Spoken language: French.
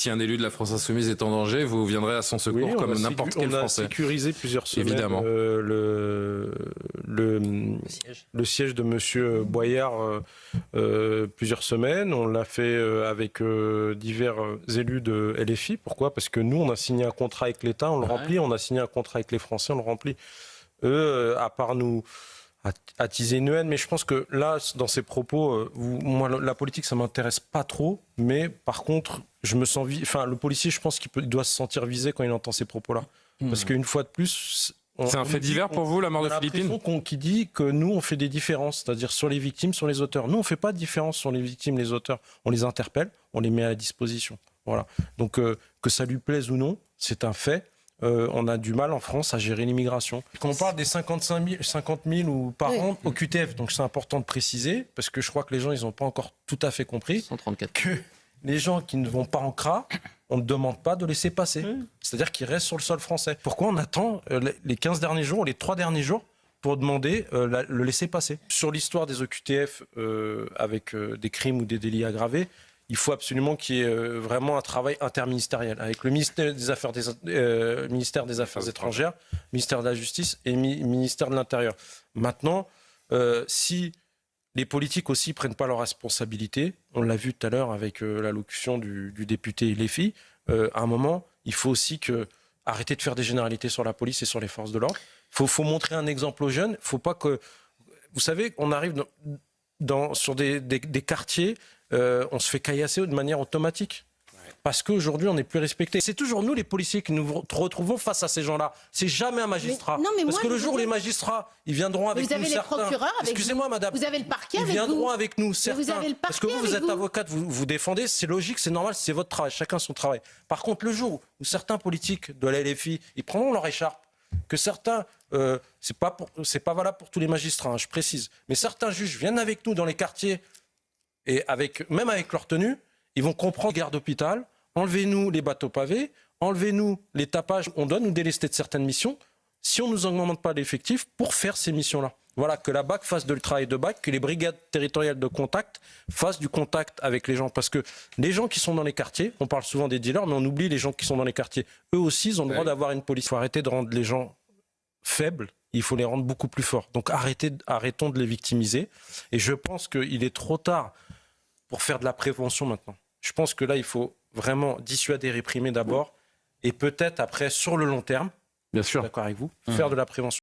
si un élu de la France Insoumise est en danger, vous viendrez à son secours comme n'importe quel Français. On a sécurisé plusieurs semaines Évidemment. le siège de M. Boyard plusieurs semaines. On l'a fait avec divers élus de LFI. Pourquoi? Parce que nous, on a signé un contrat avec l'État, on le remplit. On a signé un contrat avec les Français, on le remplit. Eux, à part nous attiser une haine, mais je pense que là, dans ces propos, moi, la politique, ça m'intéresse pas trop, mais par contre, je me sens... Enfin, le policier, je pense qu'il doit se sentir visé quand il entend ces propos-là. Parce qu'une fois de plus... C'est un fait divers pour vous, la mort de Philippine? Qui dit que nous, on fait des différences, c'est-à-dire sur les victimes, sur les auteurs. Nous, on ne fait pas de différence sur les victimes, les auteurs. On les interpelle, on les met à la disposition. Voilà. Donc, que ça lui plaise ou non, c'est un fait. On a du mal en France à gérer l'immigration. Quand on parle des 50 000 ou par an au QTF, donc c'est important de préciser, parce que je crois que les gens, ils n'ont pas encore tout à fait compris 134. que les gens qui ne vont pas en CRA, on ne demande pas de laisser passer. C'est-à-dire qu'ils restent sur le sol français. Pourquoi on attend les 15 derniers jours, les 3 derniers jours, pour demander le laisser-passer? Sur l'histoire des OQTF avec des crimes ou des délits aggravés, il faut absolument qu'il y ait vraiment un travail interministériel avec le ministère des Affaires étrangères, ministère de la Justice et ministère de l'Intérieur. Maintenant, si les politiques aussi prennent pas leurs responsabilités, on l'a vu tout à l'heure avec l'allocution du député LFI, à un moment, il faut aussi arrêter de faire des généralités sur la police et sur les forces de l'ordre. Faut montrer un exemple aux jeunes. Faut pas que... Vous savez, on arrive sur des quartiers... on se fait caillasser de manière automatique. Parce qu'aujourd'hui, on n'est plus respecté. C'est toujours nous, les policiers, qui nous retrouvons face à ces gens-là. C'est jamais un magistrat. Parce que le jour où les magistrats, ils viendront avec nous, certains... Vous avez les procureurs avec vous. Excusez-moi, madame. Vous avez le parquet avec vous. Ils viendront avec nous, certains. Vous avez le parquet parce que vous êtes avec vous. avocate, vous défendez, c'est logique, c'est normal, c'est votre travail, chacun son travail. Par contre, le jour où certains politiques de la LFI, ils prendront leur écharpe, que certains... c'est pas valable pour tous les magistrats, hein, je précise. Mais certains juges viennent avec nous dans les quartiers, et même avec leur tenue, ils vont comprendre les guerres d'hôpital, enlevez-nous les bateaux pavés, enlevez-nous les tapages, on doit nous délester de certaines missions, si on ne nous augmente pas l'effectif pour faire ces missions-là. Voilà, que la BAC fasse le travail de BAC, que les brigades territoriales de contact fassent du contact avec les gens. Parce que les gens qui sont dans les quartiers, on parle souvent des dealers, mais on oublie les gens qui sont dans les quartiers. Eux aussi, ils ont le droit d'avoir une police. Il faut arrêter de rendre les gens faibles, il faut les rendre beaucoup plus forts. Donc arrêtons de les victimiser. Et je pense qu'il est trop tard pour faire de la prévention maintenant. Je pense que là, il faut vraiment dissuader, réprimer d'abord, et peut-être après, sur le long terme, bien sûr, d'accord avec vous, faire de la prévention.